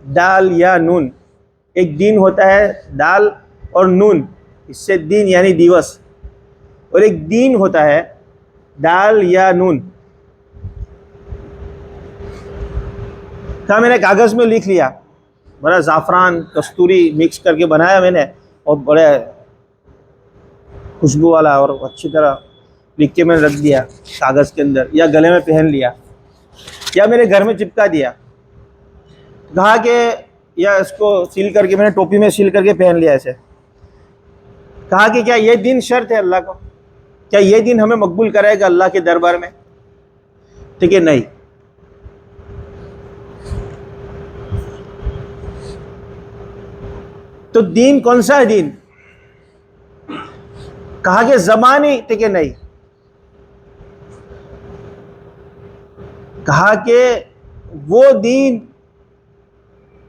दाल या नून। एक दिन होता है दाल और नून, इससे दिन यानी दिवस, और एक दिन होता है दाल या नून। था मैंने कागज़ में लिख लिया, बड़ा ज़ाफ़रान कस्तूरी मिक्स करके बनाया मैंने, और बड़े खुशबू वाला, और अच्छी तरह लिख के मैंने रख दिया कागज़ के अंदर, या गले में पहन लिया, या मेरे घर में चिपका दिया। कहा कि या इसको सील करके मैंने टोपी में सील करके पहन लिया ऐसे। कहा कि क्या ये दिन शर्त है अल्लाह को, क्या ये दिन हमें मकबूल करेगा अल्लाह के दरबार में? ठीक है, नहीं। तो दीन कौन सा है दीन? कहा कि ज़मानी, ठीक है, नहीं। कहा कि वो दीन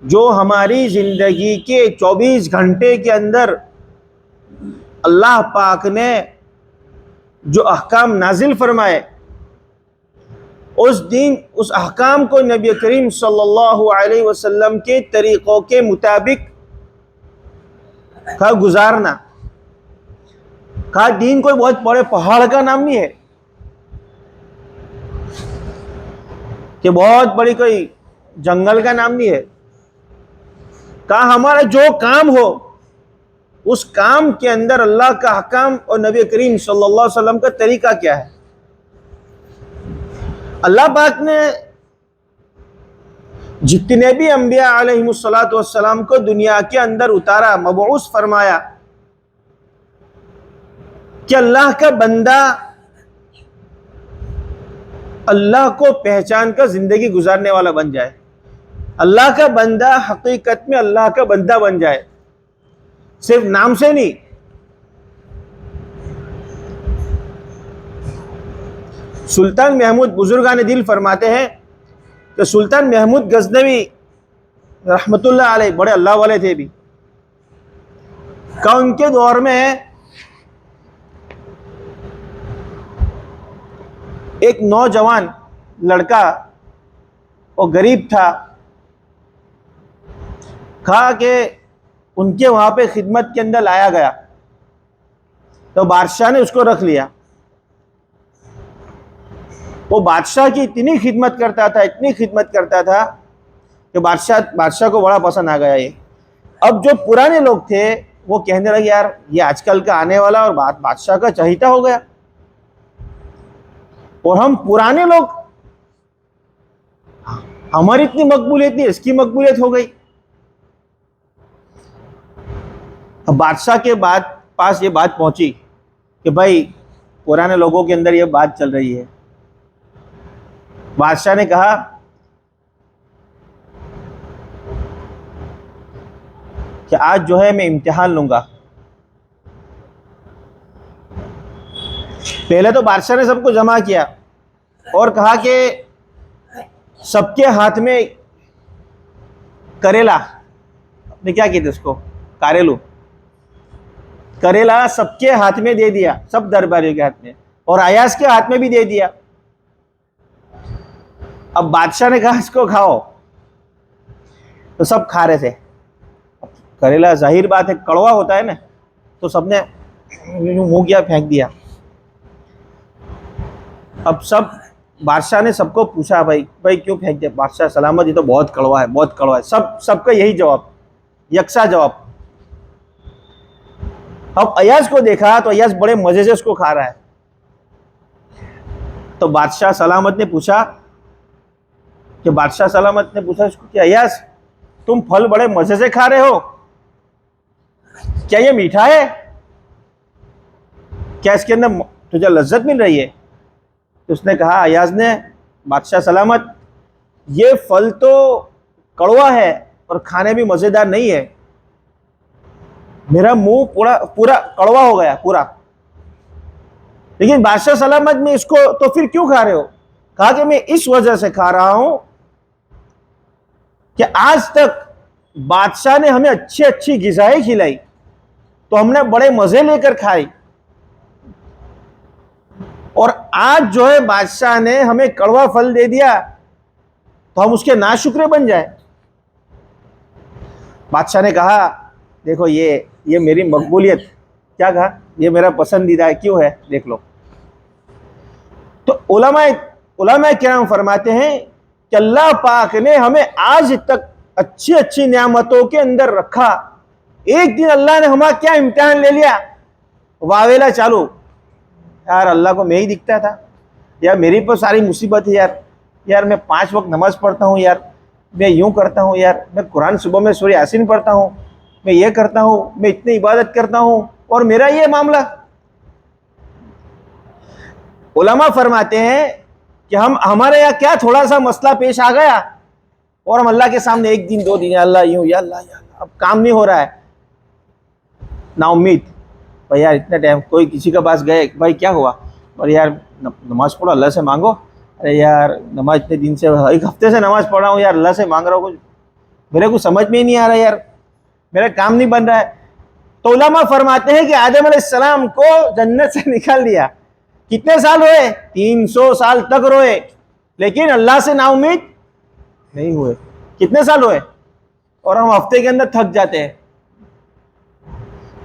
जो हमारी ज़िंदगी के 24 घंटे के अंदर अल्लाह पाक ने जो अहकाम नाजिल फरमाए, उस दिन उस अहकाम को नबी करीम सल्लल्लाहु अलैहि वसल्लम के तरीक़ों के मुताबिक का गुजारना। कहा दीन कोई बहुत बड़े पहाड़ का नाम नहीं है, कि बहुत बड़ी कोई जंगल का नाम नहीं है। कहा हमारा जो काम हो उस काम के अंदर अल्लाह का हकाम और नबी करीम सल्लल्लाहु अलैहि वसल्लम का तरीका क्या है। अल्लाह पाक ने जितने भी अंबिया अलैहिमुस्सलातु वस्सलाम को दुनिया के अंदर उतारा, मबऊस फरमाया, कि अल्लाह का बंदा अल्लाह को पहचान कर जिंदगी गुजारने वाला बन जाए, अल्लाह का बंदा हकीकत में अल्लाह का बंदा बन जाए, सिर्फ नाम से नहीं। सुल्तान महमूद बुजुर्गान दिल फरमाते हैं कि सुल्तान महमूद गजनवी रहमतुल्लाह अलैह बड़े अल्लाह वाले थे भी, का उनके दौर में एक नौजवान लड़का, वो गरीब था। कहा कि उनके वहां पे खिदमत के अंदर लाया गया, तो बादशाह ने उसको रख लिया। वो बादशाह की इतनी खिदमत करता था, इतनी खिदमत करता था कि बादशाह को बड़ा पसंद आ गया ये। अब जो पुराने लोग थे वो कहने लगे यार ये आजकल का आने वाला और बादशाह का चहीता हो गया, और हम पुराने लोग, हमारी इतनी मकबूलियत नहीं, इसकी मकबूलियत हो गई। अब बादशाह के पास ये बात पहुंची कि भाई पुराने लोगों के अंदर ये बात चल रही है। बादशाह ने कहा कि आज जो है मैं इम्तिहान लूंगा। पहले तो बादशाह ने सबको जमा किया और कहा कि सबके हाथ में करेला, आपने क्या कहते उसको, कारेलू, करेला सबके हाथ में दे दिया, सब दरबारियों के हाथ में, और अयाज के हाथ में भी दे दिया। अब बादशाह ने कहा इसको खाओ, तो सब खा रहे थे। करेला जाहिर बात है कड़वा होता है ना, तो सबने मुंह किया, फेंक दिया। अब सब बादशाह ने सबको पूछा भाई क्यों फेंक दिया? बादशाह सलामत, ये तो बहुत कड़वा है, बहुत कड़वा है। सबका यही जवाब, यकसा जवाब। अब अयाज को देखा तो अयाज बड़े मजे से उसको खा रहा है। तो बादशाह सलामत ने पूछा इसको कि अयाज तुम फल बड़े मजे से खा रहे हो, क्या ये मीठा है? क्या इसके अंदर तुझे लज्जत मिल रही है? तो उसने कहा, अयाज ने, बादशाह सलामत, ये फल तो कड़वा है और खाने भी मजेदार नहीं है, मेरा मुंह पूरा कड़वा हो गया पूरा। लेकिन बादशाह सलामत में इसको तो फिर क्यों खा रहे हो? कहा कि मैं इस वजह से खा रहा हूं कि आज तक बादशाह ने हमें अच्छी अच्छी ग़िज़ाएं खिलाई, तो हमने बड़े मजे लेकर खाई, और आज जो है बादशाह ने हमें कड़वा फल दे दिया, तो हम उसके नाशुक्रे बन जाए। बादशाह ने कहा, देखो ये मेरी मकबूलियत, क्या कहा, ये मेरा पसंदीदा है, क्यों है, देख लो। तो उलमा किराम फरमाते हैं कि अल्लाह पाक ने हमें आज तक अच्छी अच्छी नियामतों के अंदर रखा, एक दिन अल्लाह ने हमारा क्या इम्तिहान ले लिया, वावेला चालू, यार अल्लाह को मैं ही दिखता था, यार मेरी पर सारी मुसीबत है, यार मैं 5 वक्त नमाज पढ़ता हूँ, यार मैं यूं करता हूँ, यार मैं कुरान सुबह में सूरह यासीन पढ़ता हूँ, मैं ये करता हूँ, मैं इतनी इबादत करता हूँ, और मेरा ये मामला। उलमा फरमाते हैं कि हमारे यहाँ क्या थोड़ा सा मसला पेश आ गया और हम अल्लाह के सामने 1 दिन 2 दिन, अल्लाह यूं, या अल्लाह, अब काम नहीं हो रहा है, ना उम्मीद, भाई यार इतने टाइम कोई किसी के पास गए, भाई क्या हुआ, और यार नमाज पढ़ो, अल्लाह से मांगो, अरे यार नमाज इतने दिन से, 1 हफ्ते से नमाज पढ़ रहा हूँ यार, अल्लाह से मांग रहा हूँ, कुछ मेरे को समझ में ही नहीं आ रहा यार, मेरा काम नहीं बन रहा है। तो उलमा फरमाते हैं कि आदम अलैहिस्सलाम को जन्नत से निकाल दिया, कितने साल रोए, 300 साल तक रोए, लेकिन अल्लाह से नाउम्मीद नहीं हुए। कितने साल रोए, और हम हफ्ते के अंदर थक जाते हैं।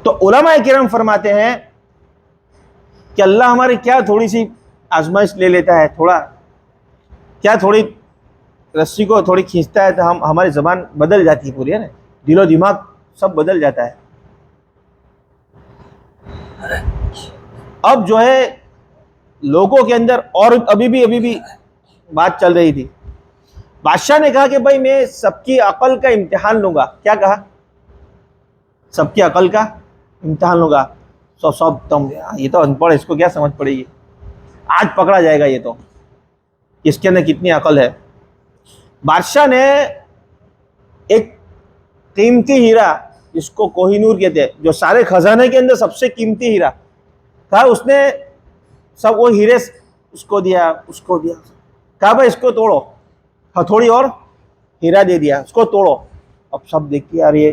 तो उलमा किराम फरमाते हैं कि अल्लाह हमारी क्या थोड़ी सी आजमाइश ले लेता है, थोड़ा क्या थोड़ी रस्सी को थोड़ी खींचता है, तो हमारी ज़बान बदल जाती है पूरी, है ना, दिलो दिमाग सब बदल जाता है। अब जो है लोगों के अंदर, और अभी भी बात चल रही थी, बादशाह ने कहा कि भाई मैं सबकी अकल का इम्तिहान लूंगा, क्या कहा, सबकी अकल का इम्तिहान लूंगा। सब तुम, ये तो अनपढ़, इसको क्या समझ पड़ेगी, आज पकड़ा जाएगा ये तो, इसके अंदर कितनी अकल है। बादशाह ने एक कीमती हीरा, जिसको कोहिनूर कहते हैं, जो सारे खजाने के अंदर सबसे कीमती हीरा था, उसने सब वो हीरे उसको दिया, कहा भाई इसको तोड़ो, हथौड़ी और हीरा दे दिया, उसको तोड़ो। अब सब देखिए यार, ये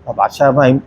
बादशाह भाई